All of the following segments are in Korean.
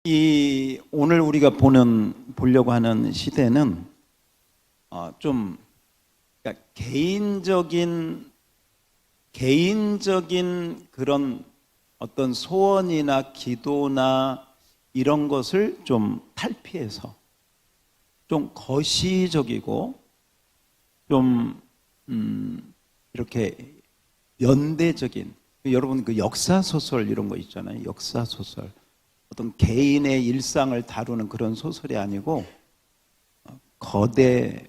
오늘 우리가 보려고 하는 시대는 좀 그러니까 개인적인 그런 어떤 소원이나 기도나 이런 것을 좀 탈피해서 좀 거시적이고 좀 이렇게 연대적인, 여러분 그 역사 소설 이런 거 있잖아요. 역사 소설, 어떤 개인의 일상을 다루는 그런 소설이 아니고 거대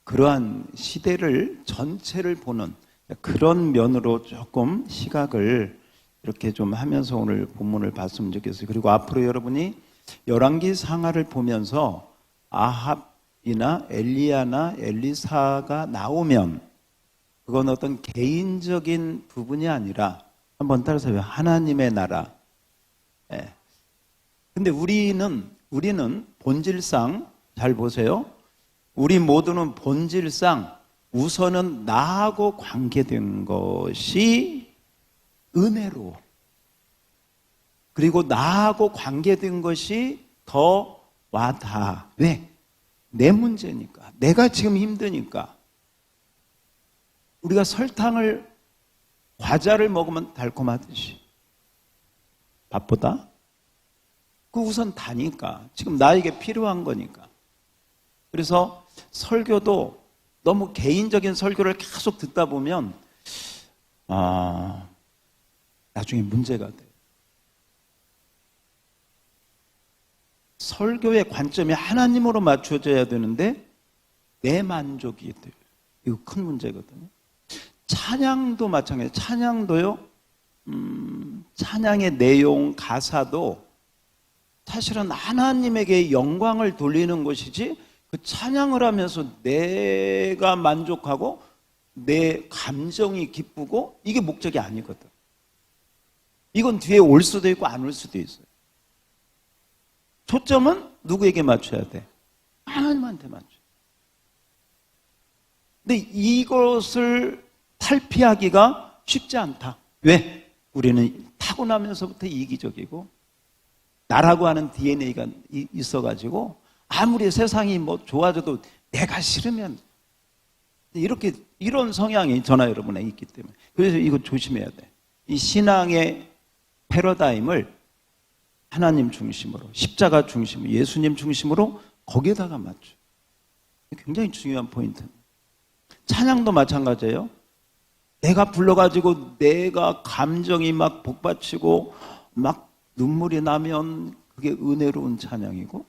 그러한 시대를 전체를 보는 그런 면으로 조금 시각을 이렇게 좀 하면서 오늘 본문을 봤으면 좋겠어요. 그리고 앞으로 여러분이 열왕기 상하를 보면서 아합이나 엘리야나 엘리사가 나오면 그건 어떤 개인적인 부분이 아니라 한번 따라서 하나님의 나라. 예. 근데 우리는 본질상, 잘 보세요. 우리 모두는 본질상 우선은 나하고 관계된 것이 은혜로, 그리고 나하고 관계된 것이 더 와닿아. 왜? 내 문제니까. 내가 지금 힘드니까. 우리가 과자를 먹으면 달콤하듯이 밥보다 그 우선 다니까. 지금 나에게 필요한 거니까. 그래서 설교도 너무 개인적인 설교를 계속 듣다 보면 나중에 문제가 돼. 설교의 관점이 하나님으로 맞춰져야 되는데 내 만족이 돼. 이거 큰 문제거든요. 찬양도 마찬가지예요. 찬양도요. 찬양의 내용, 가사도 사실은 하나님에게 영광을 돌리는 것이지, 그 찬양을 하면서 내가 만족하고 내 감정이 기쁘고 이게 목적이 아니거든. 이건 뒤에 올 수도 있고 안 올 수도 있어요. 초점은 누구에게 맞춰야 돼? 하나님한테 맞춰. 근데 이것을 탈피하기가 쉽지 않다. 왜? 우리는 타고나면서부터 이기적이고 나라고 하는 DNA가 있어가지고 아무리 세상이 뭐 좋아져도 내가 싫으면 이런 성향이 저나 여러분에 있기 때문에, 그래서 이거 조심해야 돼. 이 신앙의 패러다임을 하나님 중심으로, 십자가 중심으로, 예수님 중심으로 거기에다가 맞춰. 굉장히 중요한 포인트입니다. 찬양도 마찬가지예요. 내가 불러가지고 내가 감정이 막 복받치고 막 눈물이 나면 그게 은혜로운 찬양이고,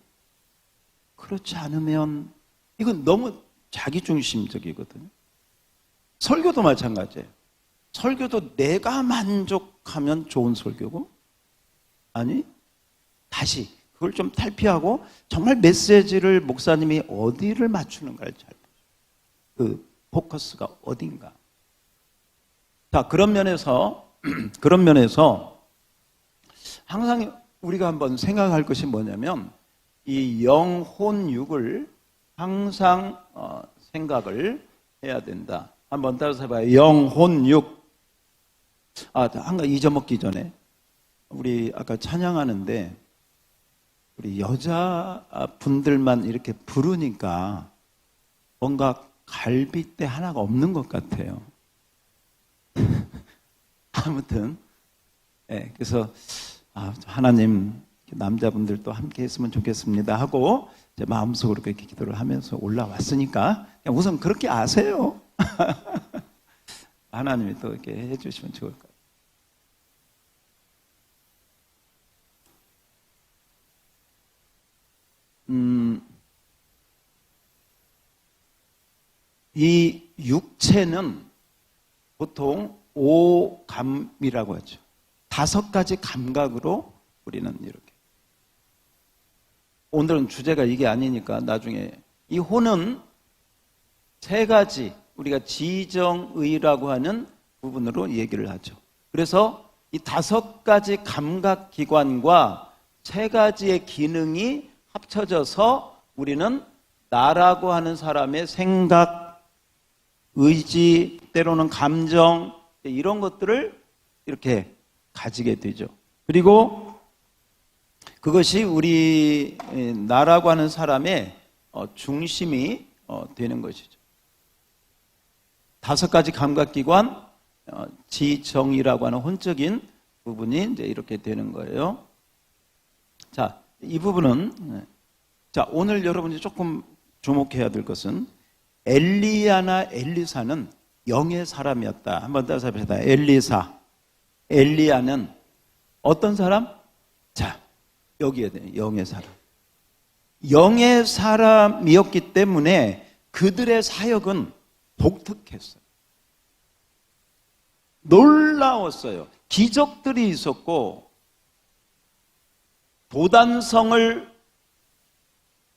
그렇지 않으면 이건 너무 자기중심적이거든요. 설교도 마찬가지예요. 설교도 내가 만족하면 좋은 설교고, 아니 다시 그걸 좀 탈피하고 정말 메시지를 목사님이 어디를 맞추는가를 잘 보죠. 그 포커스가 어딘가. 자, 그런 면에서 항상 우리가 한번 생각할 것이 뭐냐면, 이 영혼육을 항상 생각을 해야 된다. 한번 따라서 해봐요. 영혼육. 한 가지 잊어먹기 전에, 우리 아까 찬양하는데 우리 여자분들만 이렇게 부르니까 뭔가 갈빗대 하나가 없는 것 같아요. 아무튼 그래서 하나님, 남자분들도 함께 했으면 좋겠습니다 하고 제 마음속으로 그렇게 기도를 하면서 올라왔으니까 그냥 우선 그렇게 아세요. 하나님이 또 이렇게 해주시면 좋을 것 같아요. 이 육체는 보통 오감이라고 하죠. 5가지 감각으로 우리는 이렇게. 오늘은 주제가 이게 아니니까 나중에, 이 혼은 3가지, 우리가 지정의라고 하는 부분으로 얘기를 하죠. 그래서 이 5가지 감각기관과 3가지의 기능이 합쳐져서 우리는 나라고 하는 사람의 생각, 의지, 때로는 감정, 이런 것들을 이렇게 가지게 되죠. 그리고 그것이 우리 나라고 하는 사람의 중심이 되는 것이죠. 5가지 감각기관, 지정이라고 하는 혼적인 부분이 이제 이렇게 되는 거예요. 자, 이 부분은, 자, 오늘 여러분이 조금 주목해야 될 것은 엘리야나 엘리사는 영의 사람이었다. 한번 따라서 봅시다. 엘리야는 어떤 사람? 자, 여기에 돼요. 영의 사람. 영의 사람이었기 때문에 그들의 사역은 독특했어요. 놀라웠어요. 기적들이 있었고, 도단성을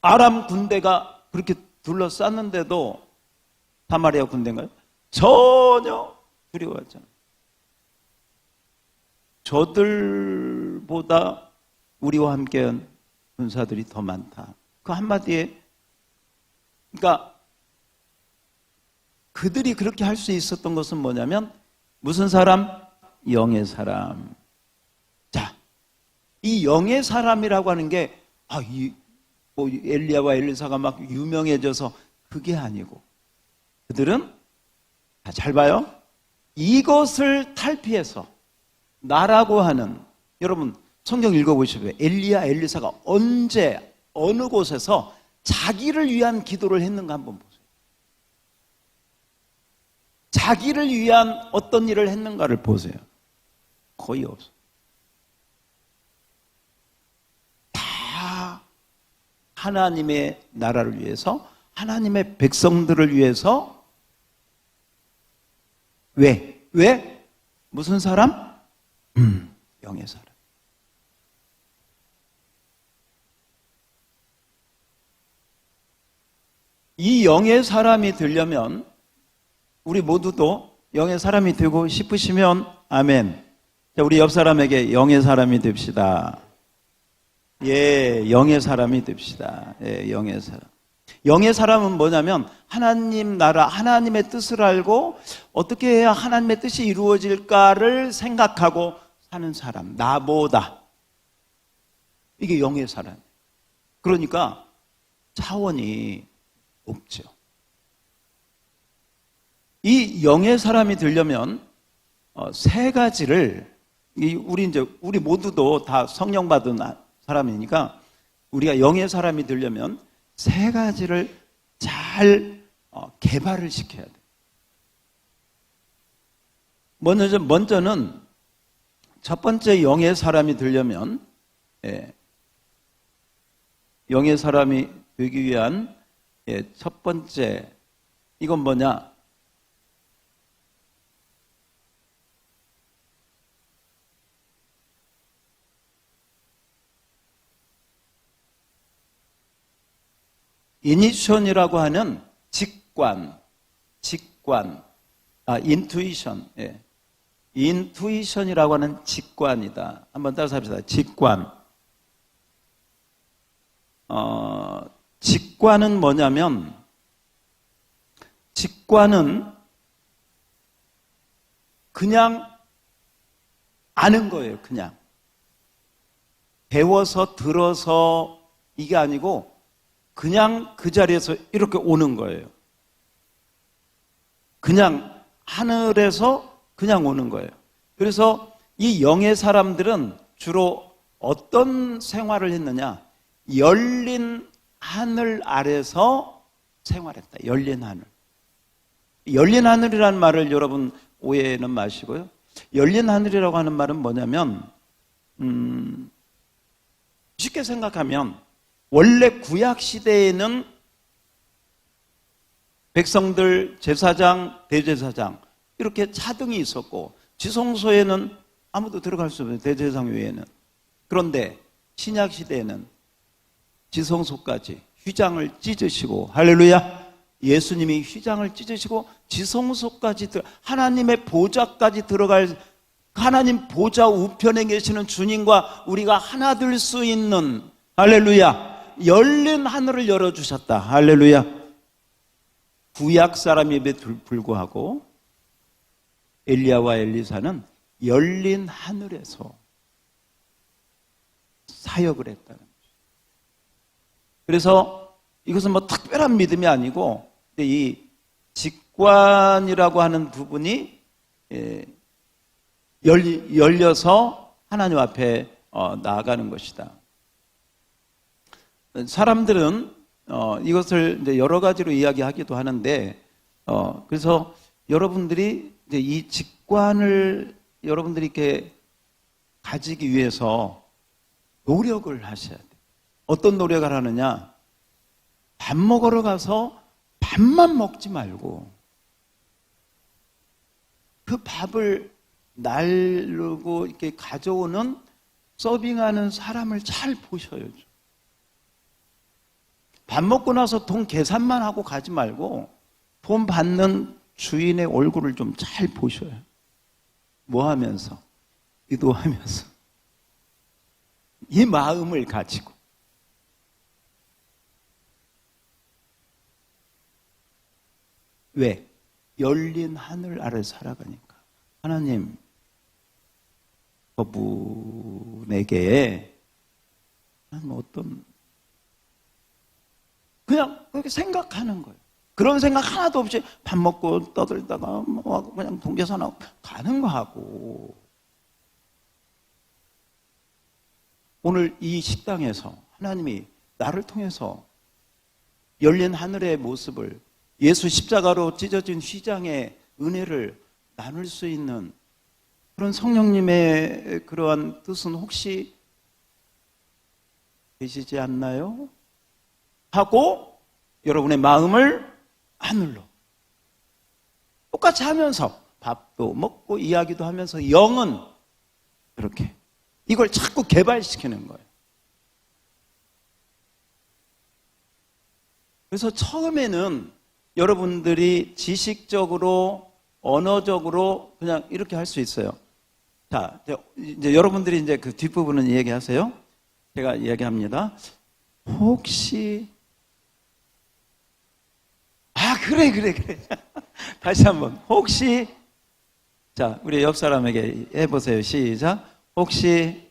아람 군대가 그렇게 둘러쌌는데도, 사마리아 군대인가요? 전혀 두려워하잖아요. 저들보다 우리와 함께한 군사들이 더 많다. 그 한마디에, 그러니까 그들이 그렇게 할 수 있었던 것은 뭐냐면, 무슨 사람? 영의 사람. 자, 이 영의 사람이라고 하는 게, 엘리야와 엘리사가 막 유명해져서 그게 아니고, 그들은, 잘 봐요. 이것을 탈피해서 나라고 하는, 여러분 성경 읽어보시고요. 엘리야, 엘리사가 언제 어느 곳에서 자기를 위한 기도를 했는가 한번 보세요. 자기를 위한 어떤 일을 했는가를 보세요. 거의 없어요. 다 하나님의 나라를 위해서, 하나님의 백성들을 위해서. 왜? 무슨 사람? 영의 사람. 이 영의 사람이 되려면 우리 모두도 영의 사람이 되고 싶으시면 아멘. 자, 우리 옆 사람에게 영의 사람이 됩시다. 예, 영의 사람이 됩시다. 예, 영의 사람. 영의 사람은 뭐냐면 하나님 나라, 하나님의 뜻을 알고 어떻게 해야 하나님의 뜻이 이루어질까를 생각하고 사는 사람. 나보다. 이게 영의 사람. 그러니까 차원이 높죠. 이 영의 사람이 되려면 3가지를, 우리 모두도 다 성령 받은 사람이니까 우리가 영의 사람이 되려면 3가지를 잘 개발을 시켜야 돼요. 먼저는 첫 번째 영의 사람이 되려면, 영의 사람이 되기 위한 첫 번째, 이건 뭐냐? 이니션이라고 하는 인투이션. 인투이션이라고 하는 직관이다. 한번 따라서 합시다. 직관. 직관은 뭐냐면, 직관은 그냥 아는 거예요. 그냥 배워서 들어서 이게 아니고 그냥 그 자리에서 이렇게 오는 거예요. 그냥 하늘에서 그냥 오는 거예요. 그래서 이 영의 사람들은 주로 어떤 생활을 했느냐? 열린 하늘 아래서 생활했다. 열린 하늘. 열린 하늘이라는 말을 여러분 오해는 마시고요. 열린 하늘이라고 하는 말은 뭐냐면, 쉽게 생각하면 원래 구약 시대에는 백성들, 제사장, 대제사장 이렇게 차등이 있었고 지성소에는 아무도 들어갈 수 없어요. 대제사장 외에는. 그런데 신약 시대에는 지성소까지 휘장을 찢으시고, 할렐루야, 예수님이 휘장을 찢으시고 지성소까지 하나님의 보좌까지 들어갈, 하나님 보좌 우편에 계시는 주님과 우리가 하나 될 수 있는, 할렐루야, 열린 하늘을 열어주셨다. 할렐루야. 구약 사람임에도 불구하고 엘리야와 엘리사는 열린 하늘에서 사역을 했다는 거죠. 그래서 이것은 뭐 특별한 믿음이 아니고 이 직관이라고 하는 부분이 열려서 하나님 앞에 나아가는 것이다. 사람들은 이것을 이제 여러 가지로 이야기하기도 하는데 그래서 여러분들이 이제 이 직관을 여러분들이 이렇게 가지기 위해서 노력을 하셔야 돼요. 어떤 노력을 하느냐? 밥 먹으러 가서 밥만 먹지 말고 그 밥을 나르고 이렇게 가져오는 서빙하는 사람을 잘 보셔야죠. 밥 먹고 나서 돈 계산만 하고 가지 말고 돈 받는 주인의 얼굴을 좀 잘 보셔요. 뭐 하면서? 기도하면서. 이 마음을 가지고. 왜? 열린 하늘 아래 살아가니까. 하나님, 그분에게 어떤 그냥 그렇게 생각하는 거예요. 그런 생각 하나도 없이 밥 먹고 떠들다가 뭐 그냥 돈 계산하고 가는 거하고 오늘 이 식당에서 하나님이 나를 통해서 열린 하늘의 모습을 예수 십자가로 찢어진 휘장의 은혜를 나눌 수 있는 그런 성령님의 그러한 뜻은 혹시 계시지 않나요? 하고 여러분의 마음을 하늘로 똑같이 하면서 밥도 먹고 이야기도 하면서 영은 그렇게 이걸 자꾸 개발시키는 거예요. 그래서 처음에는 여러분들이 지식적으로 언어적으로 그냥 이렇게 할 수 있어요. 자, 이제 여러분들이 이제 그 뒷부분은 이야기하세요. 제가 이야기합니다. 혹시 그래. 다시 한번. 혹시, 자, 우리 옆 사람에게 해보세요. 시작. 혹시,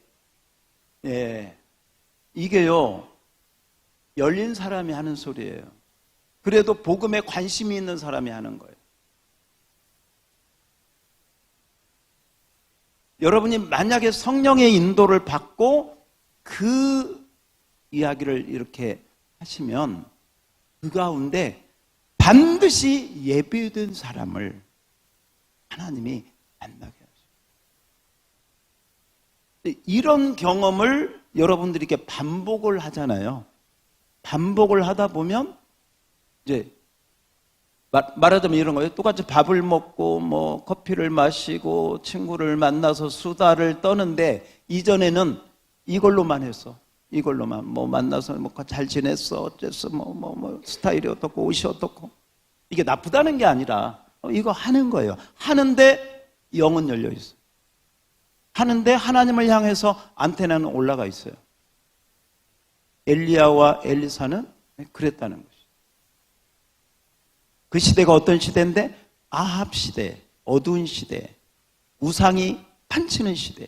이게요, 열린 사람이 하는 소리예요. 그래도 복음에 관심이 있는 사람이 하는 거예요. 여러분이 만약에 성령의 인도를 받고 그 이야기를 이렇게 하시면 그 가운데 반드시 예비된 사람을 하나님이 만나게 하죠. 이런 경험을 여러분들이 이렇게 반복을 하잖아요. 반복을 하다 보면 이제 말하자면 이런 거예요. 똑같이 밥을 먹고 뭐 커피를 마시고 친구를 만나서 수다를 떠는데 이전에는 이걸로만 했어. 이걸로만 뭐 만나서 뭐 잘 지냈어 어쨌어 뭐 스타일이 어떻고 옷이 어떻고 이게 나쁘다는 게 아니라 이거 하는 거예요. 하는데 영은 열려 있어. 하는데 하나님을 향해서 안테나는 올라가 있어요. 엘리야와 엘리사는 그랬다는 거죠. 그 시대가 어떤 시대인데 아합 시대, 어두운 시대, 우상이 판치는 시대.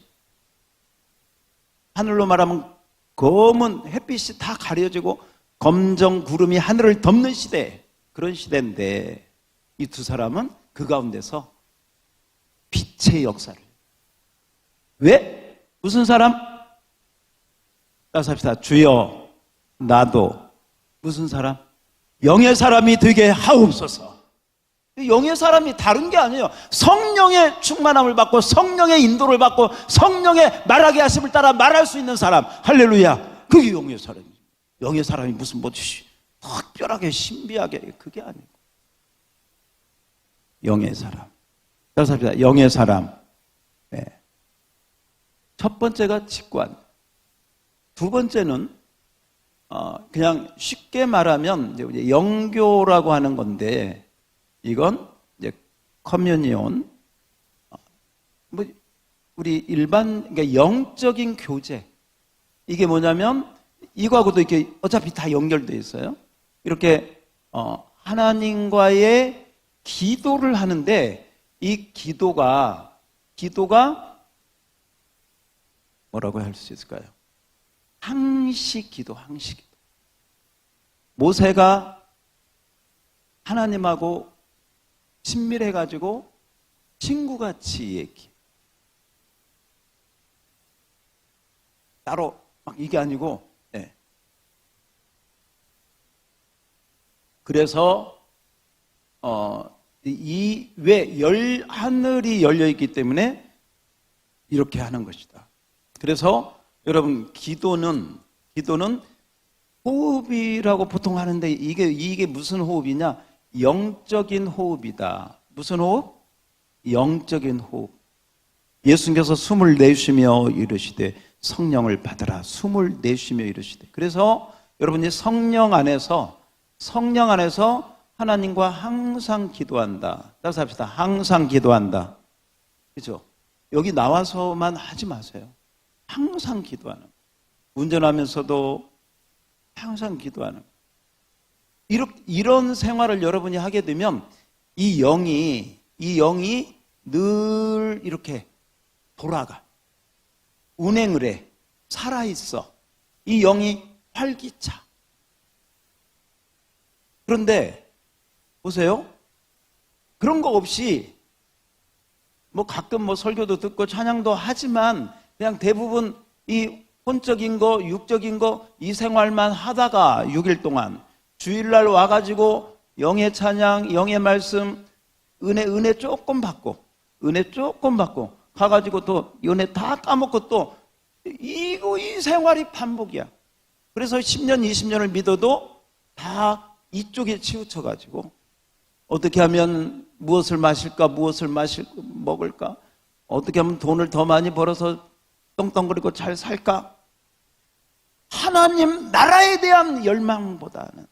하늘로 말하면 검은 햇빛이 다 가려지고 검정 구름이 하늘을 덮는 시대, 그런 시대인데 이 두 사람은 그 가운데서 빛의 역사를. 왜? 무슨 사람? 따라서 합시다. 주여 나도 무슨 사람? 영의 사람이 되게 하옵소서. 영의 사람이 다른 게 아니에요. 성령의 충만함을 받고 성령의 인도를 받고 성령의 말하게 하심을 따라 말할 수 있는 사람. 할렐루야. 그게 영의 사람이에요. 영의 사람이 무슨 뭐 특별하게 신비하게 그게 아니고 영의 사람. 따라서 합시다. 영의 사람. 네. 첫 번째가 직관. 두 번째는 그냥 쉽게 말하면 이제 영교라고 하는 건데 이건 이제 커뮤니온, 뭐 우리 일반 그러니까 영적인 교제. 이게 뭐냐면 이거하고도 이렇게 어차피 다 연결돼 있어요. 이렇게 하나님과의 기도를 하는데 이 기도가 뭐라고 할 수 있을까요? 항시기도, 항시기도. 모세가 하나님하고 친밀해가지고 친구같이 얘기. 따로 막 이게 아니고, 네. 그래서 왜 하늘이 열려 있기 때문에 이렇게 하는 것이다. 그래서 여러분 기도는 호흡이라고 보통 하는데 이게 무슨 호흡이냐? 영적인 호흡이다. 무슨 호흡? 영적인 호흡. 예수님께서 숨을 내쉬며 이르시되 성령을 받으라. 숨을 내쉬며 이르시되. 그래서 여러분이 성령 안에서 하나님과 항상 기도한다. 따라서 합시다. 항상 기도한다. 그죠? 여기 나와서만 하지 마세요. 항상 기도하는. 운전하면서도 항상 기도하는. 이런 생활을 여러분이 하게 되면 이 영이 늘 이렇게 돌아가. 운행을 해. 살아있어. 이 영이 활기차. 그런데 보세요. 그런 거 없이 뭐 가끔 설교도 듣고 찬양도 하지만 그냥 대부분 이 혼적인 거, 육적인 거 이 생활만 하다가 6일 동안 주일날 와가지고 영의 찬양, 영의 말씀, 은혜 조금 받고 가가지고 또 은혜 다 까먹고 또 이 생활이 반복이야. 그래서 10년, 20년을 믿어도 다 이쪽에 치우쳐가지고 어떻게 하면 무엇을 먹을까? 어떻게 하면 돈을 더 많이 벌어서 떵떵거리고 잘 살까? 하나님 나라에 대한 열망보다는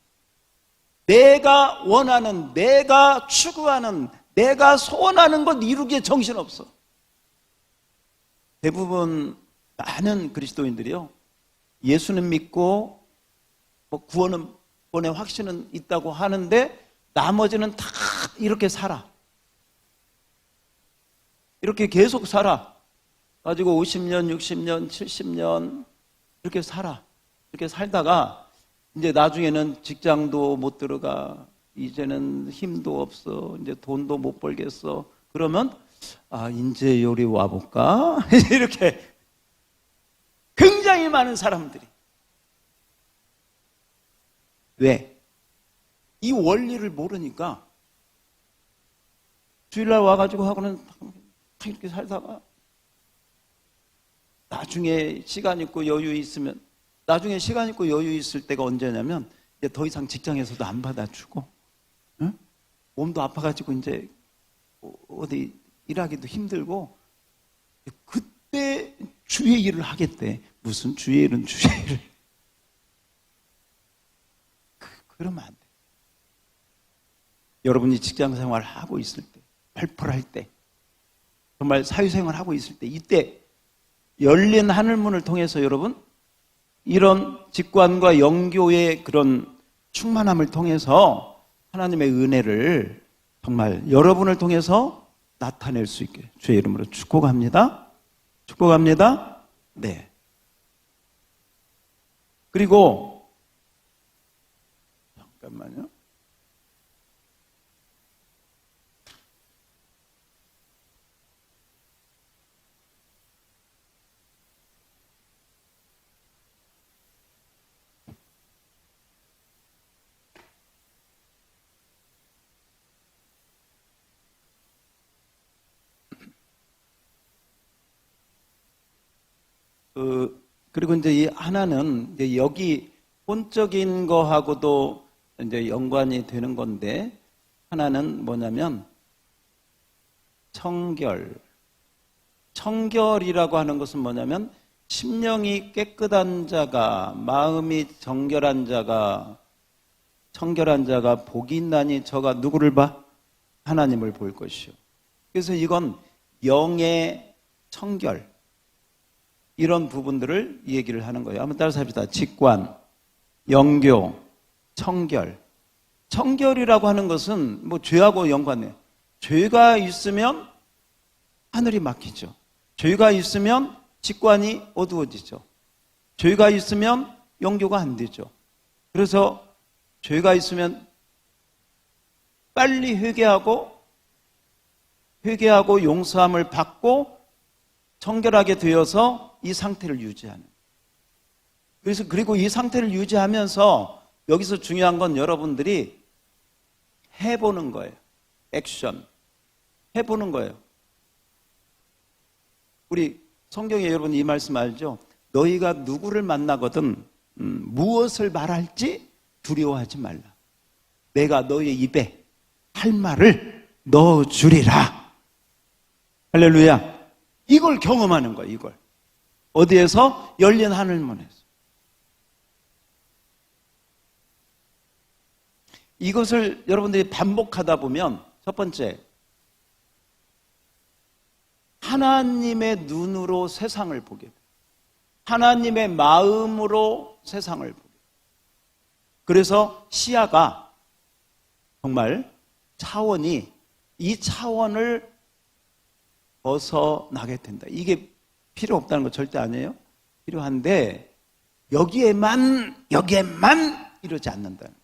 내가 원하는, 내가 추구하는, 내가 소원하는 것 이루기에 정신없어. 대부분 많은 그리스도인들이요, 예수는 믿고 구원의 확신은 있다고 하는데 나머지는 다 이렇게 살아. 이렇게 계속 살아. 가지고 50년, 60년, 70년 이렇게 살아. 이렇게 살다가 이제 나중에는 직장도 못 들어가. 이제는 힘도 없어. 이제 돈도 못 벌겠어. 그러면 이제 요리 와볼까? 이렇게 굉장히 많은 사람들이. 왜? 이 원리를 모르니까 주일날 와가지고 하고는 이렇게 살다가 나중에 시간 있고 여유 있을 때가 언제냐면 이제 더 이상 직장에서도 안 받아주고, 응? 몸도 아파가지고 이제 어디 일하기도 힘들고, 그때 주의 일을 하겠대. 무슨 주의 일은 주의 일을. 그러면 안 돼. 여러분이 직장 생활 하고 있을 때, 발표할 때, 정말 사회생활 하고 있을 때, 이때 열린 하늘문을 통해서 여러분, 이런 직관과 영교의 그런 충만함을 통해서 하나님의 은혜를 정말 여러분을 통해서 나타낼 수 있게 주의 이름으로 축복합니다. 축복합니다. 네. 그리고 잠깐만요. 그리고 이제 이 하나는 이제 여기 본적인 거하고도 이제 연관이 되는 건데, 하나는 뭐냐면 청결이라고 하는 것은 뭐냐면 심령이 깨끗한 자가, 마음이 정결한 자가, 청결한 자가 복이 있나니 저가 누구를 봐? 하나님을 볼 것이요. 그래서 이건 영의 청결, 이런 부분들을 얘기를 하는 거예요. 한번 따라서 합시다. 직관, 영교, 청결. 청결이라고 하는 것은 뭐 죄하고 연관해요. 죄가 있으면 하늘이 막히죠. 죄가 있으면 직관이 어두워지죠. 죄가 있으면 영교가 안 되죠. 그래서 죄가 있으면 빨리 회개하고 용서함을 받고 정결하게 되어서 이 상태를 유지하는. 그리고 이 상태를 유지하면서 여기서 중요한 건 여러분들이 해보는 거예요. 액션. 해보는 거예요. 우리 성경에 여러분 이 말씀 알죠? 너희가 누구를 만나거든 무엇을 말할지 두려워하지 말라. 내가 너희의 입에 할 말을 넣어주리라. 할렐루야. 이걸 경험하는 거예요. 이걸. 어디에서? 열린 하늘문에서. 이것을 여러분들이 반복하다 보면 첫 번째, 하나님의 눈으로 세상을 보게 돼요. 하나님의 마음으로 세상을 보게 돼요. 그래서 시야가 정말 이 차원을 벗어나게 된다. 이게 필요 없다는 거 절대 아니에요. 필요한데 여기에만 이러지 않는다는 거예요.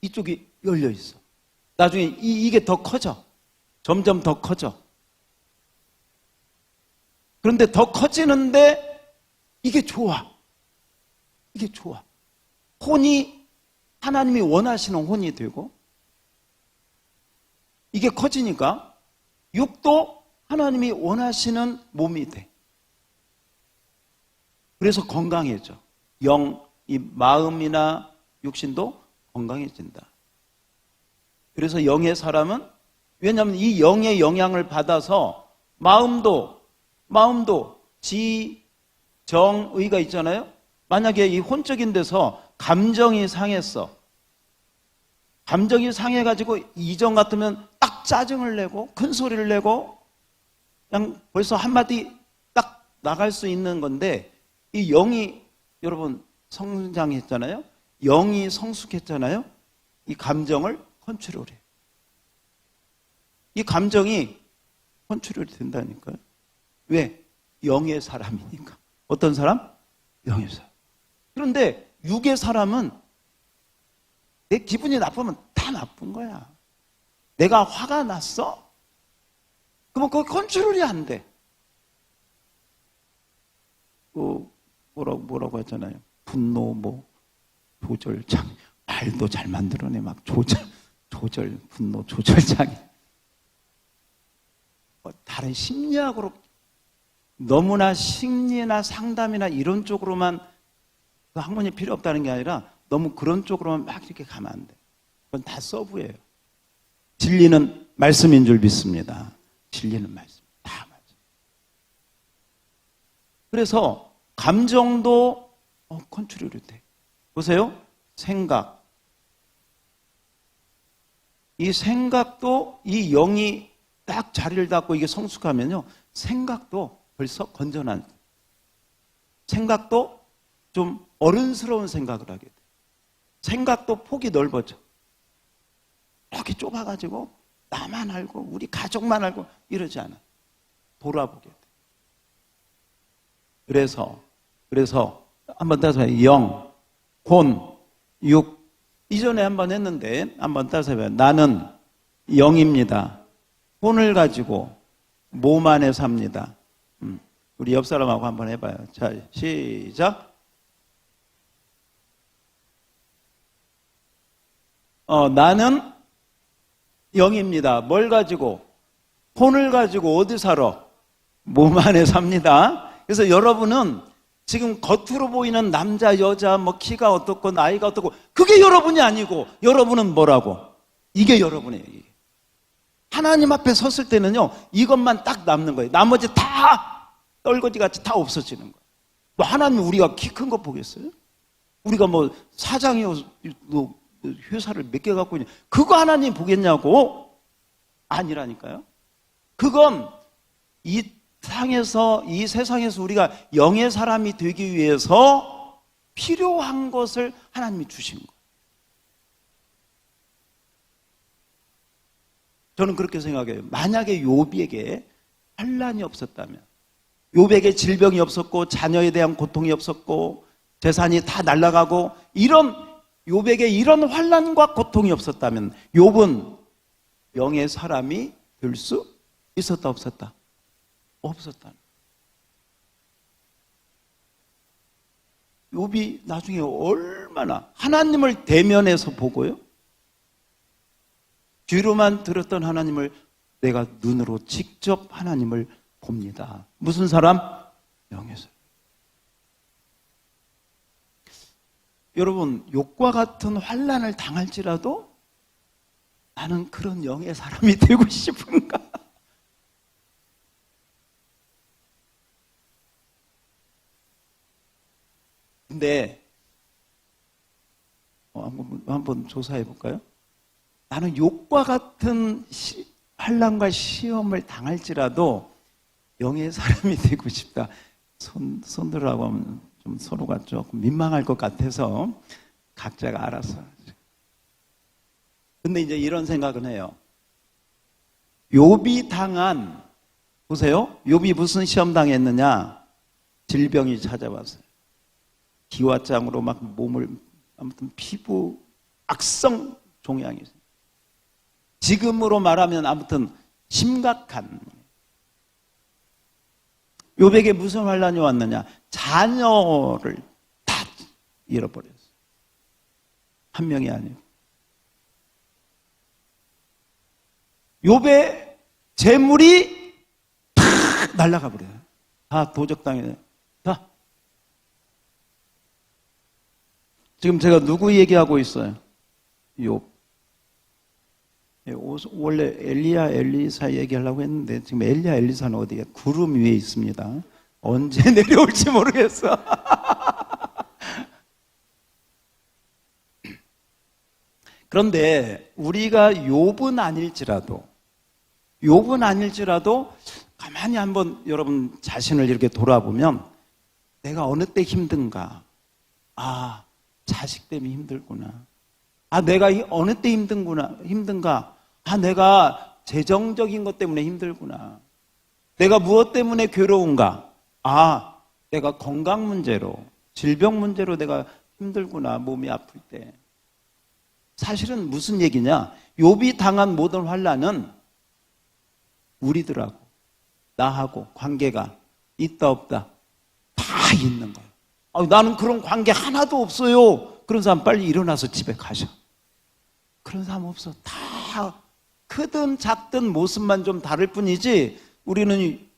이쪽이 열려 있어. 나중에 이게 더 커져. 점점 더 커져. 그런데 더 커지는데 이게 좋아. 이게 좋아. 혼이 하나님이 원하시는 혼이 되고 이게 커지니까 육도 하나님이 원하시는 몸이 돼. 그래서 건강해져. 이 마음이나 육신도 건강해진다. 그래서 영의 사람은, 왜냐하면 이 영의 영향을 받아서 마음도 정의가 있잖아요. 만약에 이 혼적인 데서 감정이 상했어. 감정이 상해가지고 이전 같으면 딱 짜증을 내고 큰 소리를 내고 그냥 벌써 한마디 딱 나갈 수 있는 건데, 이 영이 여러분 성장했잖아요. 영이 성숙했잖아요. 이 감정을 컨트롤해. 이 감정이 컨트롤이 된다니까요. 왜? 영의 사람이니까. 어떤 사람? 영의 사람. 그런데 육의 사람은 내 기분이 나쁘면 다 나쁜 거야. 내가 화가 났어? 그러면 그거 컨트롤이 안 돼. 뭐라고 했잖아요. 분노, 조절장. 말도 잘 만들어내. 막 분노 조절장애. 다른 심리학으로 너무나 심리나 상담이나 이런 쪽으로만 그 학문이 필요 없다는 게 아니라 너무 그런 쪽으로만 막 이렇게 가면 안 돼. 그건 다 서브예요. 진리는 말씀인 줄 믿습니다. 진리는 말씀. 다 맞아. 그래서 감정도 컨트롤이 돼. 보세요. 생각. 이 생각도 이 영이 딱 자리를 잡고 이게 성숙하면요. 생각도 벌써 건전한, 생각도 좀 어른스러운 생각을 하게 돼. 생각도 폭이 넓어져. 이렇게 좁아가지고 나만 알고 우리 가족만 알고 이러지 않아. 돌아보게 돼. 그래서 한번 따서 해봐요. 영, 혼, 육. 이전에 한번 했는데 한번 따서 해봐요. 나는 영입니다. 혼을 가지고 몸 안에 삽니다. 우리 옆 사람하고 한번 해봐요. 자, 시작. 나는 영입니다. 뭘 가지고? 혼을 가지고 어디 살아? 몸 안에 삽니다. 그래서 여러분은 지금 겉으로 보이는 남자, 여자, 키가 어떻고 나이가 어떻고 그게 여러분이 아니고 여러분은 뭐라고? 이게 여러분이에요. 하나님 앞에 섰을 때는요, 이것만 딱 남는 거예요. 나머지 다 떨거지같이 다 없어지는 거예요. 하나님 우리가 키 큰 거 보겠어요? 우리가 사장이요, 회사를 몇 개 갖고 있냐, 그거 하나님 보겠냐고? 아니라니까요. 그건 이 세상에서 우리가 영의 사람이 되기 위해서 필요한 것을 하나님이 주신 거예요. 저는 그렇게 생각해요. 만약에 욥에게 환난이 없었다면, 욥에게 질병이 없었고 자녀에 대한 고통이 없었고 재산이 다 날아가고 이런 욥에게 이런 환난과 고통이 없었다면 욥은 영의 사람이 될 수 있었다 없었다? 없었다. 욥이 나중에 얼마나 하나님을 대면해서 보고요. 귀로만 들었던 하나님을 내가 눈으로 직접 하나님을 봅니다. 무슨 사람? 영의 사람. 여러분, 욥과 같은 환난을 당할지라도 나는 그런 영의 사람이 되고 싶은가? 근데 한번 조사해 볼까요? 나는 욥과 같은 환난과 시험을 당할지라도 영의 사람이 되고 싶다. 손들라고 하면 좀 서로가 조금 민망할 것 같아서 각자가 알아서. 근데 이제 이런 생각은 해요. 욥이 당한, 보세요. 욥이 무슨 시험 당했느냐? 질병이 찾아왔어요. 기와장으로 막 몸을, 아무튼 피부 악성 종양이 있어요. 지금으로 말하면 아무튼 심각한. 욥에게 무슨 환난이 왔느냐? 자녀를 다 잃어버렸어요. 한 명이 아니고. 욥의 재물이 다 날아가 버려요. 다 도적당해. 다. 지금 제가 누구 얘기하고 있어요? 욥. 원래 엘리야, 엘리사 얘기하려고 했는데 지금 엘리야, 엘리사는 어디에? 구름 위에 있습니다. 언제 내려올지 모르겠어. 그런데 우리가 욥은 아닐지라도 가만히 한번 여러분 자신을 이렇게 돌아보면 내가 어느 때 힘든가? 아, 자식 때문에 힘들구나. 아, 내가 어느 때 힘든가? 아, 내가 재정적인 것 때문에 힘들구나. 내가 무엇 때문에 괴로운가? 아, 내가 건강 문제로, 질병 문제로 내가 힘들구나. 몸이 아플 때. 사실은 무슨 얘기냐? 욥이 당한 모든 환난은 우리들하고 나하고 관계가 있다 없다 다 있는 거예요. 아, 나는 그런 관계 하나도 없어요. 그런 사람 빨리 일어나서 집에 가셔. 그런 사람 없어. 다 크든 작든 모습만 좀 다를 뿐이지 우리는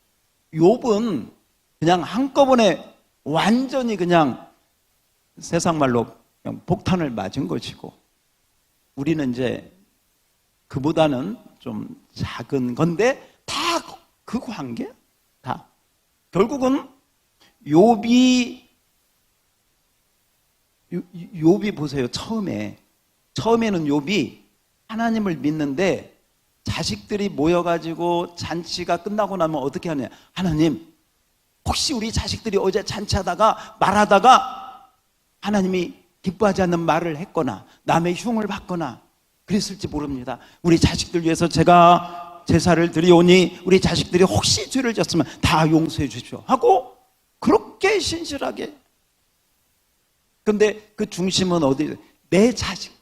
욥은 그냥 한꺼번에 완전히 그냥 세상 말로 그냥 폭탄을 맞은 것이고 우리는 이제 그보다는 좀 작은 건데 다 그 관계? 다. 결국은 욥이 보세요. 처음에는 욥이 하나님을 믿는데 자식들이 모여가지고 잔치가 끝나고 나면 어떻게 하냐? 하나님, 혹시 우리 자식들이 어제 잔치하다가 말하다가 하나님이 기뻐하지 않는 말을 했거나 남의 흉을 받거나 그랬을지 모릅니다. 우리 자식들 위해서 제가 제사를 드리오니 우리 자식들이 혹시 죄를 졌으면 다 용서해 주십시오 하고 그렇게 신실하게. 근데 그 중심은 어디? 내 자식.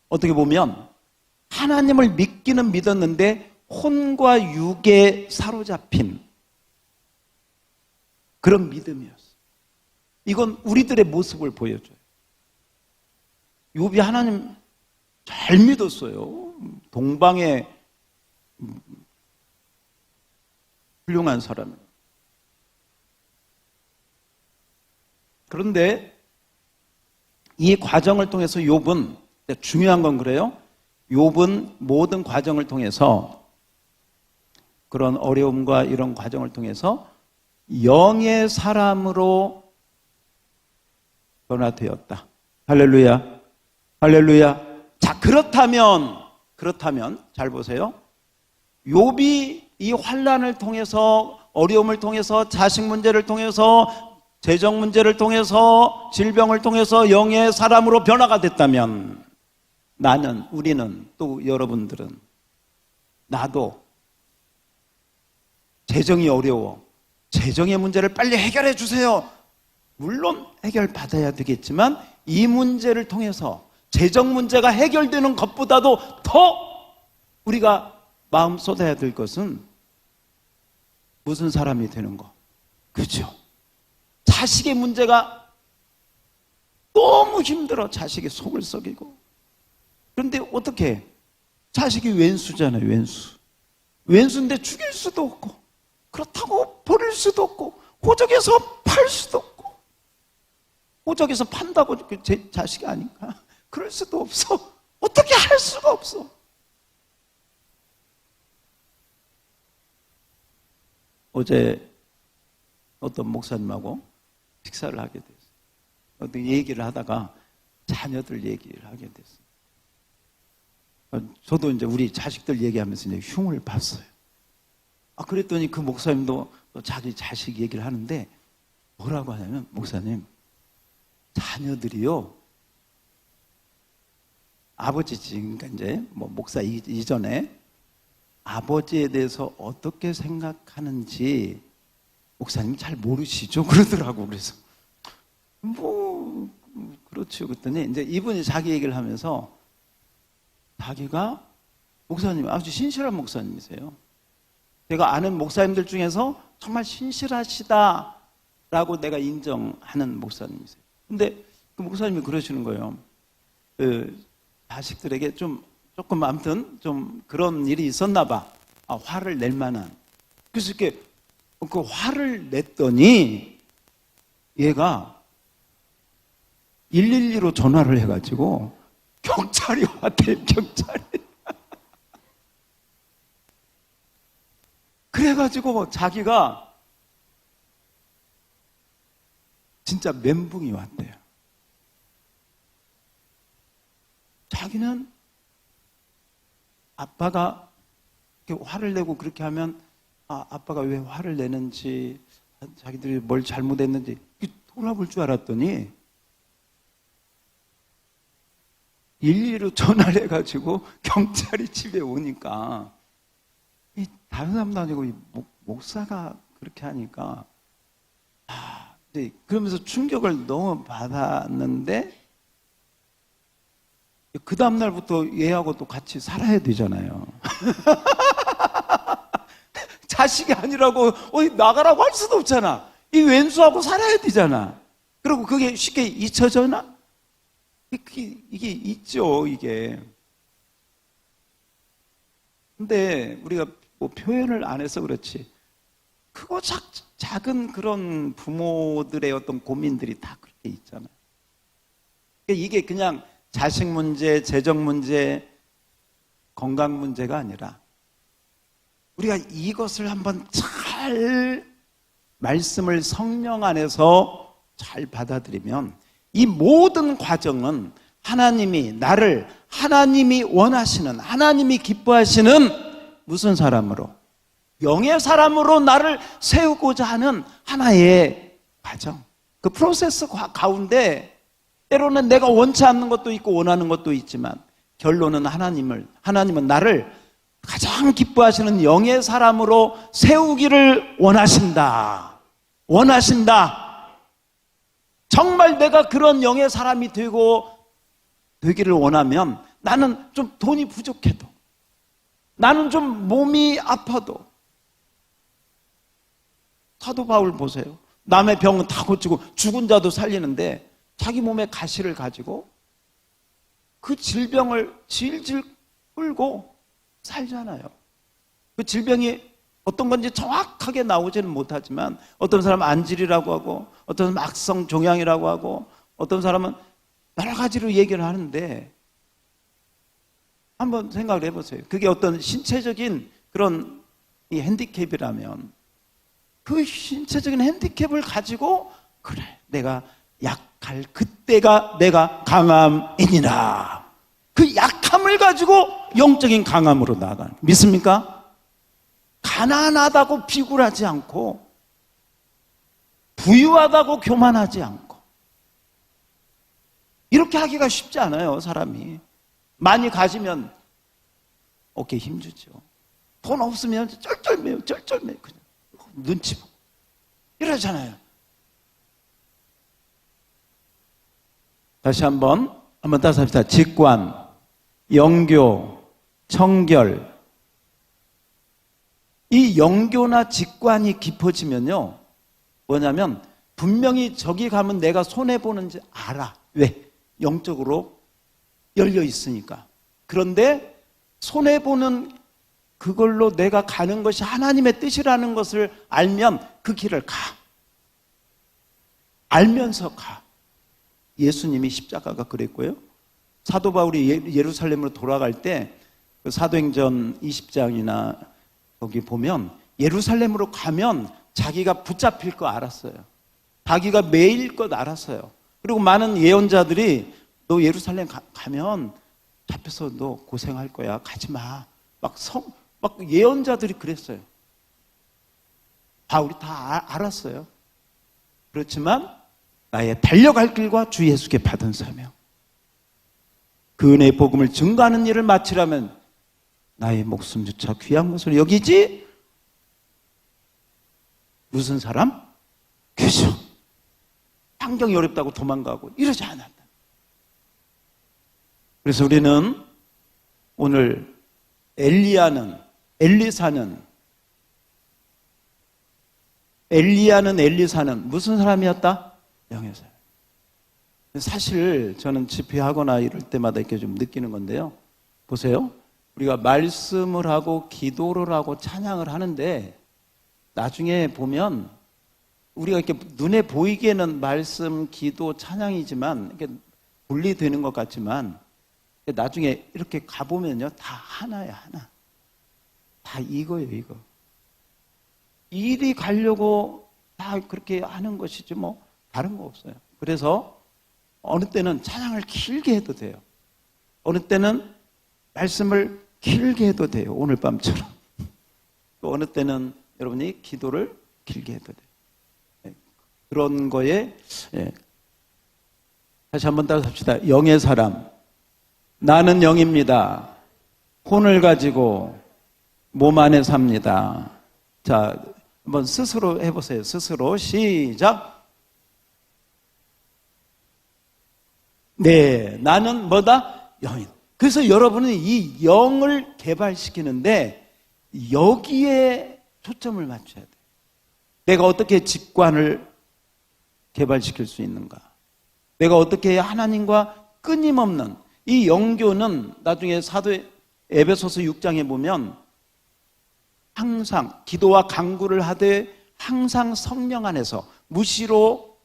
어떻게 보면 하나님을 믿기는 믿었는데 혼과 육에 사로잡힌 그런 믿음이었어요. 이건 우리들의 모습을 보여줘요. 욥이 하나님 잘 믿었어요. 동방의 훌륭한 사람이에요. 그런데 이 과정을 통해서 욥은, 중요한 건 그래요. 욥은 모든 과정을 통해서, 그런 어려움과 이런 과정을 통해서 영의 사람으로 변화되었다. 할렐루야. 할렐루야. 자, 그렇다면 잘 보세요. 욥이 이 환난을 통해서, 어려움을 통해서, 자식 문제를 통해서, 재정 문제를 통해서, 질병을 통해서 영의 사람으로 변화가 됐다면 우리는 또 여러분들은 나도 재정이 어려워. 재정의 문제를 빨리 해결해 주세요. 물론 해결받아야 되겠지만 이 문제를 통해서 재정 문제가 해결되는 것보다도 더 우리가 마음 쏟아야 될 것은 무슨 사람이 되는 거. 그죠? 자식의 문제가 너무 힘들어. 자식의 속을 썩이고. 그런데 어떻게? 자식이 왼수잖아요. 왼수인데 죽일 수도 없고, 그렇다고 버릴 수도 없고, 호적에서 팔 수도 없고, 호적에서 판다고 제 자식이 아닌가? 그럴 수도 없어. 어떻게 할 수가 없어. 어제 어떤 목사님하고 식사를 하게 됐어요. 어떤 얘기를 하다가 자녀들 얘기를 하게 됐어요. 저도 이제 우리 자식들 얘기하면서 이제 흉을 봤어요. 그랬더니 그 목사님도 자기 자식 얘기를 하는데 뭐라고 하냐면, 목사님, 자녀들이요, 아버지지, 그러니까 이제 뭐 목사 이전에 아버지에 대해서 어떻게 생각하는지 목사님 잘 모르시죠? 그러더라고. 그래서 그렇죠. 그랬더니 이제 이분이 자기 얘기를 하면서 자기가 목사님, 아주 신실한 목사님이세요. 제가 아는 목사님들 중에서 정말 신실하시다라고 내가 인정하는 목사님이세요. 근데 그 목사님이 그러시는 거예요. 자식들에게 조금 아무튼 좀 그런 일이 있었나 봐. 화를 낼 만한. 그래서 이렇게 그 화를 냈더니 얘가 112로 전화를 해가지고 경찰이 왔대요. 경찰이. 그래가지고 자기가 진짜 멘붕이 왔대요. 자기는 아빠가 이렇게 화를 내고 그렇게 하면 아빠가 왜 화를 내는지, 자기들이 뭘 잘못했는지 돌아볼 줄 알았더니 112로 전화를 해가지고 경찰이 집에 오니까 다른 사람도 아니고 목사가 그렇게 하니까 네, 그러면서 충격을 너무 받았는데 그 다음날부터 얘하고 또 같이 살아야 되잖아요. 자식이 아니라고 어디 나가라고 할 수도 없잖아. 이 왼수하고 살아야 되잖아. 그리고 그게 쉽게 잊혀져나? 이게 있죠, 이게. 근데 우리가 뭐 표현을 안 해서 그렇지, 크고 작은 그런 부모들의 어떤 고민들이 다 그렇게 있잖아요. 이게 그냥 자식 문제, 재정 문제, 건강 문제가 아니라 우리가 이것을 한번 잘 말씀을 성령 안에서 잘 받아들이면 이 모든 과정은 하나님이 원하시는, 하나님이 기뻐하시는 무슨 사람으로? 영의 사람으로 나를 세우고자 하는 하나의 과정. 그 프로세스 가운데 때로는 내가 원치 않는 것도 있고 원하는 것도 있지만 결론은 하나님은 나를 가장 기뻐하시는 영의 사람으로 세우기를 원하신다. 정말 내가 그런 영의 사람이 되기를 원하면 나는 좀 돈이 부족해도, 나는 좀 몸이 아파도, 사도 바울 보세요. 남의 병은 다 고치고 죽은 자도 살리는데 자기 몸에 가시를 가지고 그 질병을 질질 끌고 살잖아요. 그 질병이 어떤 건지 정확하게 나오지는 못하지만 어떤 사람은 안질이라고 하고, 어떤 사람은 악성 종양이라고 하고, 어떤 사람은 여러 가지로 얘기를 하는데 한번 생각을 해보세요. 그게 어떤 신체적인 그런 이 핸디캡이라면 그 신체적인 핸디캡을 가지고 그래, 내가 약할 그때가 내가 강함이니라. 그 약함을 가지고 영적인 강함으로 나아가는, 믿습니까? 가난하다고 비굴하지 않고, 부유하다고 교만하지 않고, 이렇게 하기가 쉽지 않아요. 사람이 많이 가지면 어깨에 힘주죠. 돈 없으면 쩔쩔매요, 쩔쩔매요. 그냥 눈치 보고 이러잖아요. 다시 한번 따서 합시다. 직관, 영교, 청결. 이 영교나 직관이 깊어지면요, 뭐냐면 분명히 저기 가면 내가 손해보는지 알아. 왜? 영적으로 열려 있으니까. 그런데 손해보는 그걸로 내가 가는 것이 하나님의 뜻이라는 것을 알면 그 길을 가. 알면서 가. 예수님이 십자가가 그랬고요. 사도 바울이 예루살렘으로 돌아갈 때 그 사도행전 20장이나 거기 보면 예루살렘으로 가면 자기가 붙잡힐 거 알았어요. 자기가 매일 것 알았어요. 그리고 많은 예언자들이 너 예루살렘 가면 잡혀서 너 고생할 거야. 가지 마. 막 예언자들이 그랬어요. 바울이 다 알았어요. 그렇지만 나의 달려갈 길과 주 예수께 받은 사명, 그 은혜의 복음을 증거하는 일을 마치려면 나의 목숨조차 귀한 것으로 여기지. 무슨 사람? 그죠. 환경이 어렵다고 도망가고 이러지 않았다. 그래서 우리는 오늘 엘리야는 엘리사는 무슨 사람이었다? 영의 사람. 사실 저는 집회하거나 이럴 때마다 이렇게 좀 느끼는 건데요. 보세요. 우리가 말씀을 하고 기도를 하고 찬양을 하는데 나중에 보면 우리가 이렇게 눈에 보이기에는 말씀, 기도, 찬양이지만 이렇게 분리되는 것 같지만 나중에 이렇게 가보면요, 다 하나야, 하나. 다 이거예요, 이거. 일이 가려고 다 그렇게 하는 것이지 뭐 다른 거 없어요. 그래서 어느 때는 찬양을 길게 해도 돼요. 어느 때는 말씀을 길게 해도 돼요. 오늘 밤처럼. 또 어느 때는 여러분이 기도를 길게 해도 돼요. 그런 거에 다시 한번 따라 합시다. 영의 사람. 나는 영입니다. 혼을 가지고 몸 안에 삽니다. 자, 한번 스스로 해보세요. 스스로 시작. 네, 나는 뭐다? 영이다. 그래서 여러분은 이 영을 개발시키는데 여기에 초점을 맞춰야 돼요. 내가 어떻게 직관을 개발시킬 수 있는가? 내가 어떻게 하나님과 끊임없는 이 영교는 나중에 사도 에베소서 6장에 보면 항상 기도와 간구를 하되 항상 성령 안에서 무시로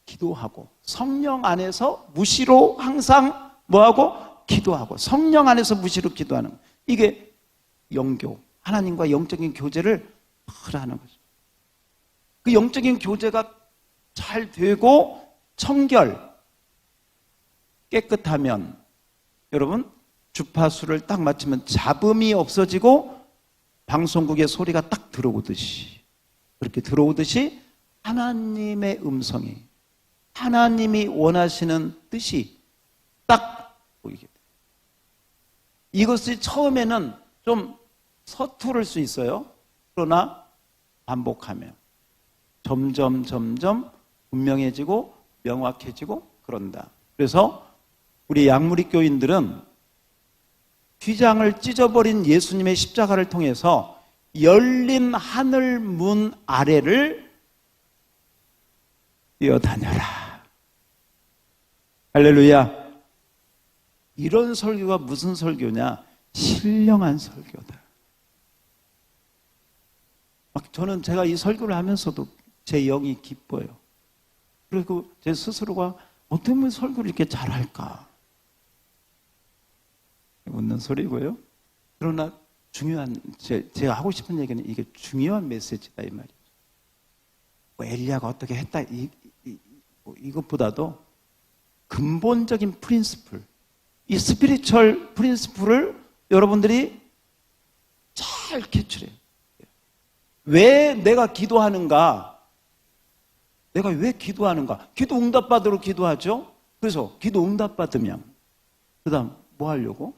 기도하고 성령 안에서 무시로 항상 뭐하고? 기도하고 성령 안에서 무시로 기도하는 거예요. 이게 영교, 하나님과 영적인 교제를 하는 거죠. 그 영적인 교제가 잘 되고 청결, 깨끗하면 여러분 주파수를 딱 맞추면 잡음이 없어지고 방송국의 소리가 딱 들어오듯이 그렇게 들어오듯이 하나님의 음성이 하나님이 원하시는 뜻이 딱 보이게 돼요. 이것이 처음에는 좀 서투를 수 있어요. 그러나 반복하면 점점 분명해지고 명확해지고 그런다. 그래서 우리 양무리 교인들은 휘장을 찢어버린 예수님의 십자가를 통해서 열린 하늘 문 아래를 뛰어다녀라. 할렐루야. 이런 설교가 무슨 설교냐? 신령한 설교다. 저는 제가 이 설교를 하면서도 제 영이 기뻐요. 그리고 제 스스로가 어떻게 하면 설교를 이렇게 잘할까? 웃는 소리고요. 그러나 중요한, 제가 하고 싶은 얘기는 이게 중요한 메시지다 이 말이죠. 뭐 엘리야가 어떻게 했다 이것보다도 근본적인 프린시플, 이 스피리추얼 프린시플을 여러분들이 잘 캐치해요. 왜 내가 기도하는가? 내가 왜 기도하는가? 기도 응답받으러 기도하죠. 그래서 기도 응답받으면 그 다음 뭐 하려고?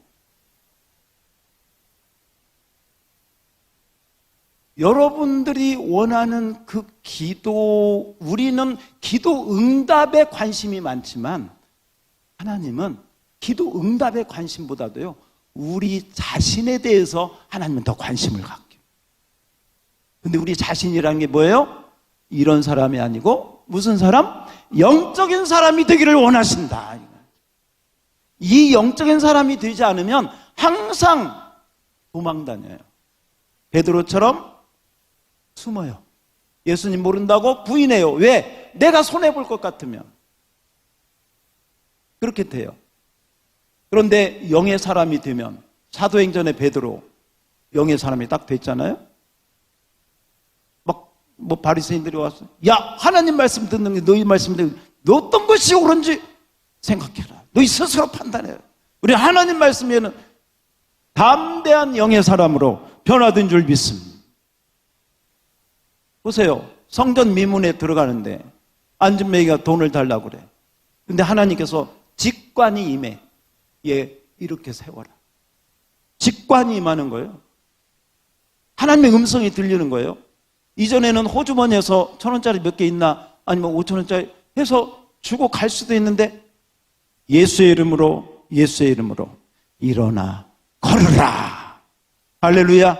여러분들이 원하는 그 기도, 우리는 기도 응답에 관심이 많지만 하나님은 기도 응답의 관심보다도요, 우리 자신에 대해서 하나님은 더 관심을 갖게. 근데 우리 자신이라는 게 뭐예요? 이런 사람이 아니고 무슨 사람? 영적인 사람이 되기를 원하신다. 이 영적인 사람이 되지 않으면 항상 도망 다녀요. 베드로처럼 숨어요. 예수님 모른다고 부인해요. 왜? 내가 손해볼 것 같으면. 그렇게 돼요. 그런데 영의 사람이 되면, 사도행전의 베드로 영의 사람이 딱 됐잖아요. 막 바리새인들이 와서, 야, 하나님 말씀 듣는 게 너희 말씀 듣는 게 너 어떤 것이 옳은지 생각해라. 너희 스스로 판단해라. 우리 하나님 말씀에는 담대한 영의 사람으로 변화된 줄 믿습니다. 보세요. 성전 미문에 들어가는데 안전매기가 돈을 달라고 그래. 근데 하나님께서 직관이 임해. 얘 이렇게 세워라. 직관이 임하는 거예요. 하나님의 음성이 들리는 거예요. 이전에는 호주머니에서 1,000원짜리 몇 개 있나 아니면 5,000원짜리 해서 주고 갈 수도 있는데 예수의 이름으로 일어나 걸으라. 할렐루야.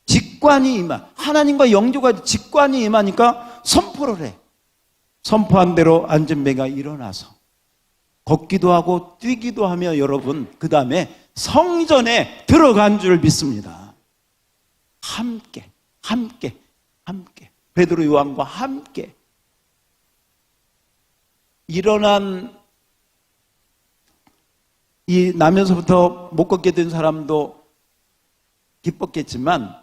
직관이 임하. 하나님과 영조가 직관이 임하니까 선포를 해. 선포한 대로 안전매가 일어나서 걷기도 하고 뛰기도 하며 여러분 그 다음에 성전에 들어간 줄 믿습니다. 함께 베드로 요한과 함께 일어난 이 나면서부터 못 걷게 된 사람도 기뻤겠지만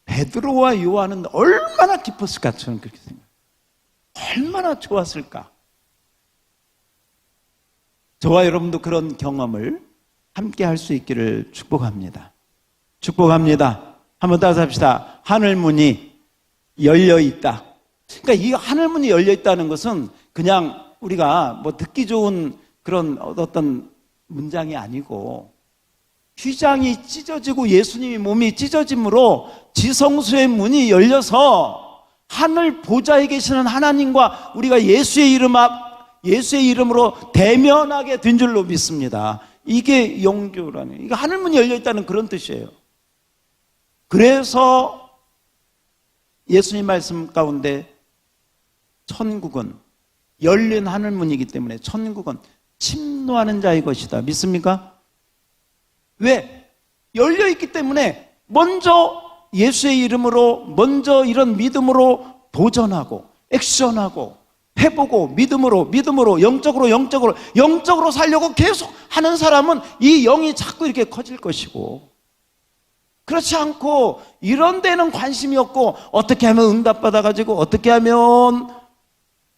베드로와 요한은 얼마나 기뻤을까 저는 그렇게 생각해요. 얼마나 좋았을까. 저와 여러분도 그런 경험을 함께 할 수 있기를 축복합니다. 축복합니다. 한번 따라서 합시다. 하늘문이 열려 있다. 그러니까 이 하늘문이 열려 있다는 것은 그냥 우리가 뭐 듣기 좋은 그런 어떤 문장이 아니고 휘장이 찢어지고 예수님의 몸이 찢어짐으로 지성소의 문이 열려서 하늘 보좌에 계시는 하나님과 우리가 예수의 이름으로 대면하게 된 줄로 믿습니다. 이게 영교라는, 이게 하늘문이 열려있다는 그런 뜻이에요. 그래서 예수님 말씀 가운데 천국은 열린 하늘문이기 때문에 천국은 침노하는 자의 것이다. 믿습니까? 왜? 열려있기 때문에 먼저 예수의 이름으로, 먼저 이런 믿음으로 도전하고 액션하고 해보고 믿음으로 영적으로 살려고 계속 하는 사람은 이 영이 자꾸 이렇게 커질 것이고, 그렇지 않고 이런 데는 관심이 없고 어떻게 하면 응답받아가지고 어떻게 하면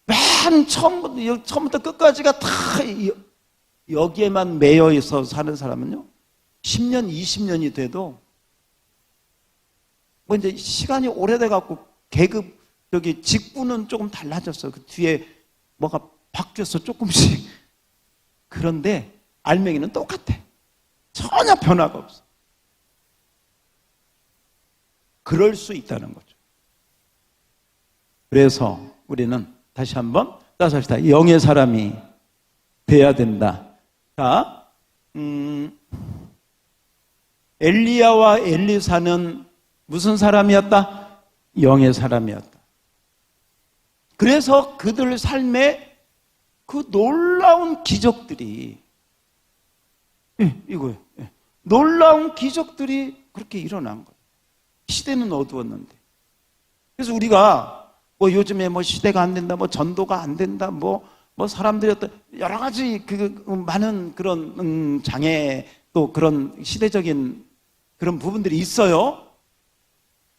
맨 처음부터 끝까지가 다 여기에만 매여 있어 사는 사람은요 10년 20년이 돼도 뭐 이제 시간이 오래돼 갖고 계급 여기 직분은 조금 달라졌어. 그 뒤에 뭐가 바뀌었어 조금씩. 그런데 알맹이는 똑같아. 전혀 변화가 없어. 그럴 수 있다는 거죠. 그래서 우리는 다시 한번 따라서 합시다. 영의 사람이 돼야 된다. 자, 엘리야와 엘리사는 무슨 사람이었다? 영의 사람이었다. 그래서 그들 삶에 그 놀라운 기적들이, 이거예요. 놀라운 기적들이 그렇게 일어난 거예요. 시대는 어두웠는데. 그래서 우리가 뭐 요즘에 뭐 시대가 안 된다, 뭐 전도가 안 된다, 뭐 사람들이 어떤 여러 가지 많은 그런 장애 또 그런 시대적인 그런 부분들이 있어요.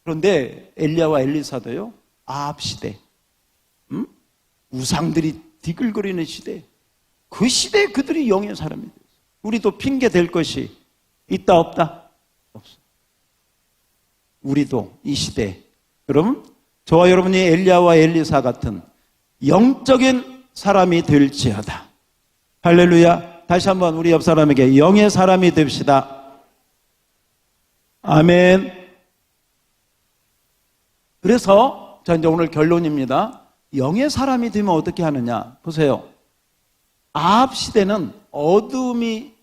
그런데 엘리야와 엘리사도요, 아합 시대, 우상들이 디글거리는 시대, 그 시대에 그들이 영의 사람이 됐어요. 우리도 핑계 댈 것이 있다 없다? 없어. 우리도 이 시대, 여러분, 저와 여러분이 엘리야와 엘리사 같은 영적인 사람이 될지어다. 할렐루야. 다시 한번 우리 옆 사람에게 영의 사람이 됩시다. 아멘. 그래서 자 이제 오늘 결론입니다. 영의 사람이 되면 어떻게 하느냐? 보세요. 아합 시대는 어둠이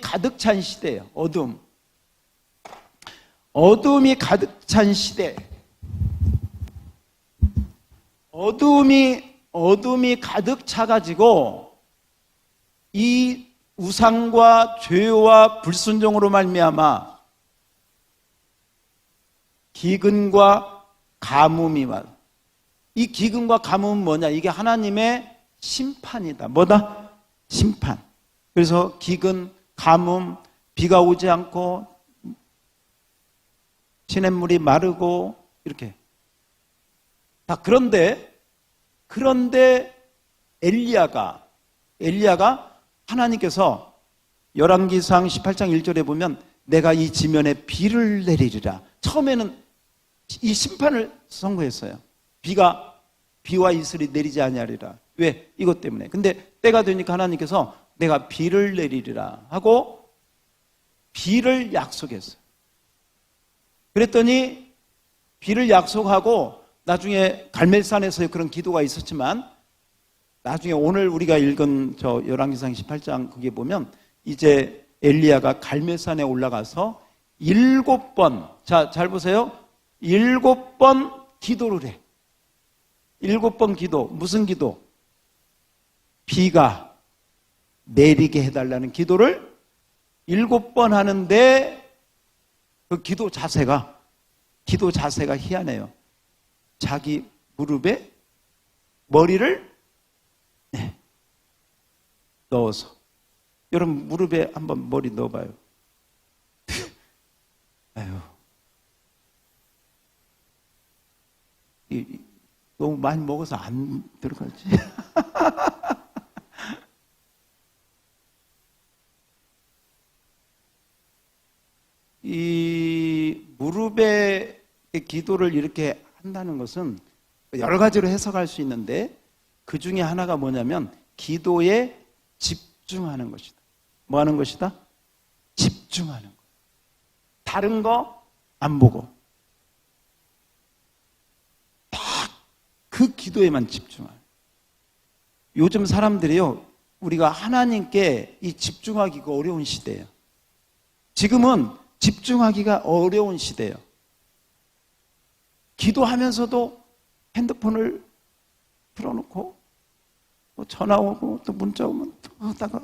가득 찬 시대예요. 어둠이 가득 찬 시대. 어둠이 가득 차가지고 이 우상과 죄와 불순종으로 말미암아 기근과 가뭄이 와. 이 기근과 가뭄은 뭐냐? 이게 하나님의 심판이다. 뭐다? 심판. 그래서 기근, 가뭄, 비가 오지 않고 시냇물이 마르고 이렇게. 자, 그런데 엘리야가 하나님께서 열왕기상 18장 1절에 보면 내가 이 지면에 비를 내리리라. 처음에는 이 심판을 선고했어요. 비와 이슬이 내리지 아니하리라. 왜? 이것 때문에. 근데 때가 되니까 하나님께서 내가 비를 내리리라 하고 비를 약속했어요. 그랬더니 비를 약속하고 나중에 갈멜산에서의 그런 기도가 있었지만 나중에 오늘 우리가 읽은 저 열왕기상 18장 거기에 보면 이제 엘리야가 갈멜산에 올라가서 7번, 자, 잘 보세요. 7번 기도를 해. 7번 기도. 무슨 기도? 비가 내리게 해달라는 기도를 7번 하는데 그 기도 자세가 희한해요. 자기 무릎에 머리를 넣어서. 여러분 무릎에 한번 머리 넣어봐요. 아유, 너무 많이 먹어서 안 들어가지. 이 무릎에 기도를 이렇게 한다는 것은 여러 가지로 해석할 수 있는데 그 중에 하나가 뭐냐면 기도에 집중하는 것이다. 뭐 하는 것이다? 집중하는 것. 다른 거 안 보고 딱 그 기도에만 집중하는. 요즘 사람들이요, 우리가 하나님께 이 집중하기가 어려운 시대예요. 지금은 집중하기가 어려운 시대예요. 기도하면서도 핸드폰을 틀어놓고 또 전화 오고 또 문자 오면 또 하다가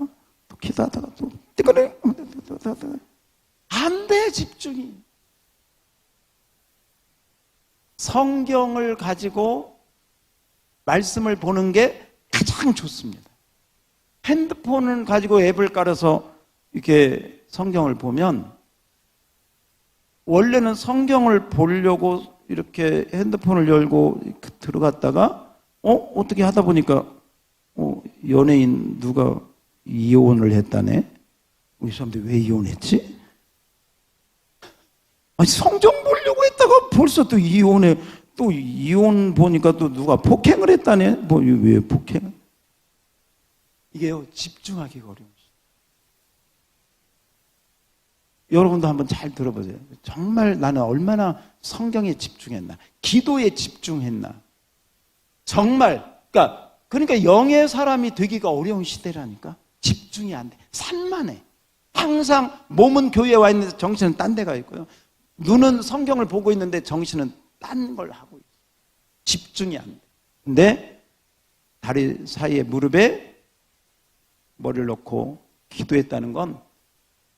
또 기도하다가 또 뜨거래 안 돼. 집중이. 성경을 가지고 말씀을 보는 게 가장 좋습니다. 핸드폰을 가지고 앱을 깔아서 이렇게 성경을 보면 원래는 성경을 보려고 이렇게 핸드폰을 열고 들어갔다가 어떻게 하다 보니까 연예인 누가 이혼을 했다네. 우리 사람들이 왜 이혼했지? 아니 성경 보려고 했다가 벌써 또 이혼해. 또 이혼 보니까 또 누가 폭행을 했다네. 뭐 왜 폭행? 이게요, 집중하기가 어려운 거죠. 여러분도 한번 잘 들어보세요. 정말 나는 얼마나 성경에 집중했나, 기도에 집중했나. 정말 그러니까 영의 사람이 되기가 어려운 시대라니까. 집중이 안 돼. 산만해. 항상 몸은 교회에 와 있는데 정신은 딴 데 가 있고요. 눈은 성경을 보고 있는데 정신은 딴 걸 하고 있어요. 집중이 안 돼. 근데 다리 사이에 무릎에 머리를 넣고 기도했다는 건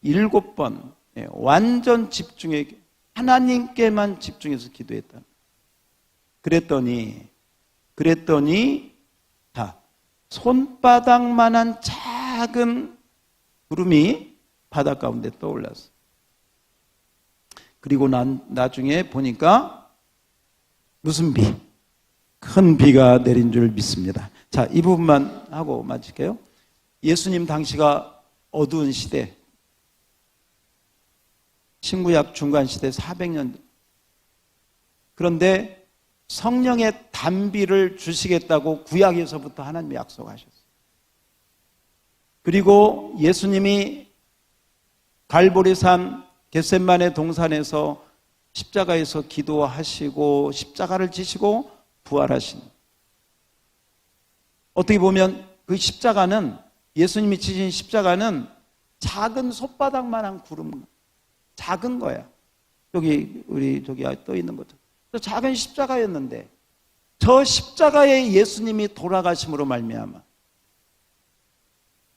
7번 완전 집중해, 하나님께만 집중해서 기도했다. 그랬더니 자, 손바닥만한 작은 구름이 바다 가운데 떠올랐어. 그리고 나중에 보니까 무슨 비? 큰 비가 내린 줄 믿습니다. 자, 이 부분만 하고 마칠게요. 예수님 당시가 어두운 시대, 신구약 중간 시대 400년. 그런데 성령의 단비를 주시겠다고 구약에서부터 하나님이 약속하셨어요. 그리고 예수님이 갈보리산 겟셋마네 동산에서 십자가에서 기도하시고 십자가를 지시고 부활하신, 어떻게 보면 그 십자가는, 예수님이 지신 십자가는 작은 손바닥만한 구름, 작은 거야. 여기 우리 저기 떠 있는 것도 작은 십자가였는데, 저 십자가에 예수님이 돌아가심으로 말미암아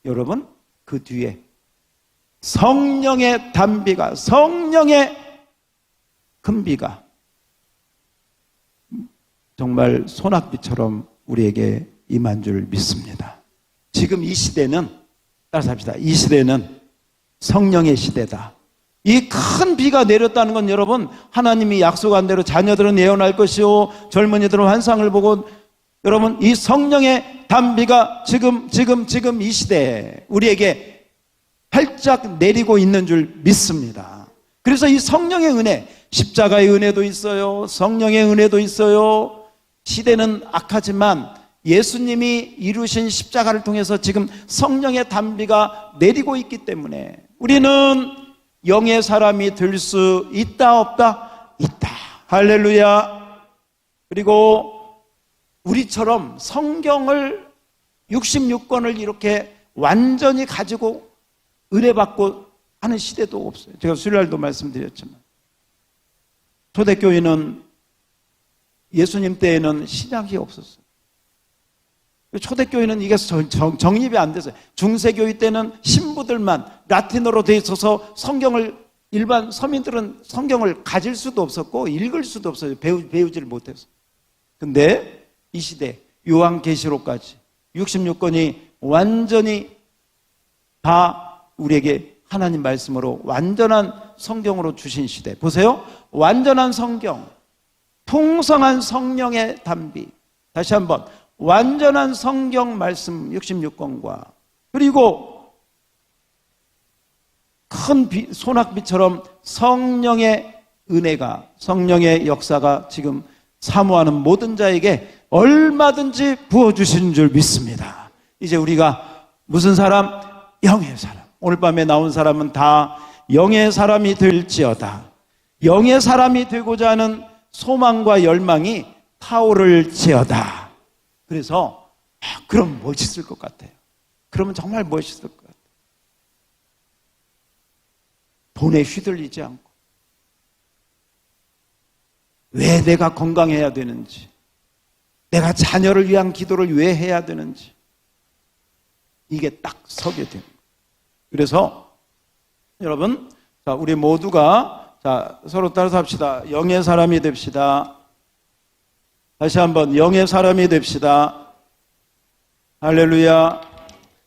여러분 그 뒤에 성령의 단비가, 성령의 큰 비가 정말 소낙비처럼 우리에게 임한 줄 믿습니다. 지금 이 시대는, 따라서 합시다, 이 시대는 성령의 시대다. 이 큰 비가 내렸다는 건 여러분, 하나님이 약속한 대로 자녀들은 예언할 것이요 젊은이들은 환상을 보고, 여러분 이 성령의 단비가 지금 이 시대에 우리에게 활짝 내리고 있는 줄 믿습니다. 그래서 이 성령의 은혜, 십자가의 은혜도 있어요, 성령의 은혜도 있어요. 시대는 악하지만 예수님이 이루신 십자가를 통해서 지금 성령의 단비가 내리고 있기 때문에 우리는 영의 사람이 될 수 있다 없다? 있다. 할렐루야. 그리고 우리처럼 성경을 66권을 이렇게 완전히 가지고 은혜받고 하는 시대도 없어요. 제가 수요일날도 말씀드렸지만 초대교회는, 예수님 때에는 신약이 없었어요. 초대교회는 이게 정립이 안 됐어요. 중세교회 때는 신부들만 라틴어로 돼 있어서 성경을, 일반 서민들은 성경을 가질 수도 없었고 읽을 수도 없어요. 배우지를 못해서. 근데 이 시대 요한계시록까지 66권이 완전히 다 우리에게 하나님 말씀으로 완전한 성경으로 주신 시대. 보세요. 완전한 성경, 풍성한 성령의 단비. 다시 한번, 완전한 성경 말씀 66권과 그리고 큰 소낙비처럼 성령의 은혜가, 성령의 역사가 지금 사모하는 모든 자에게 얼마든지 부어주신 줄 믿습니다. 이제 우리가 무슨 사람? 영의 사람. 오늘 밤에 나온 사람은 다 영의 사람이 될지어다. 영의 사람이 되고자 하는 소망과 열망이 타오를지어다. 그래서 그럼 멋있을 것 같아요. 그러면 정말 멋있을 것 같아요. 돈에 휘둘리지 않고, 왜 내가 건강해야 되는지, 내가 자녀를 위한 기도를 왜 해야 되는지, 이게 딱 서게 됩니다. 그래서 여러분, 자, 우리 모두가 서로 따라서 합시다. 영의 사람이 됩시다. 다시 한번, 영의 사람이 됩시다. 할렐루야.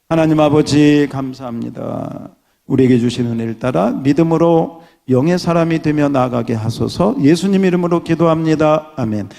하나님 아버지 감사합니다. 우리에게 주신 은혜를 따라 믿음으로 영의 사람이 되며 나아가게 하소서. 예수님 이름으로 기도합니다. 아멘.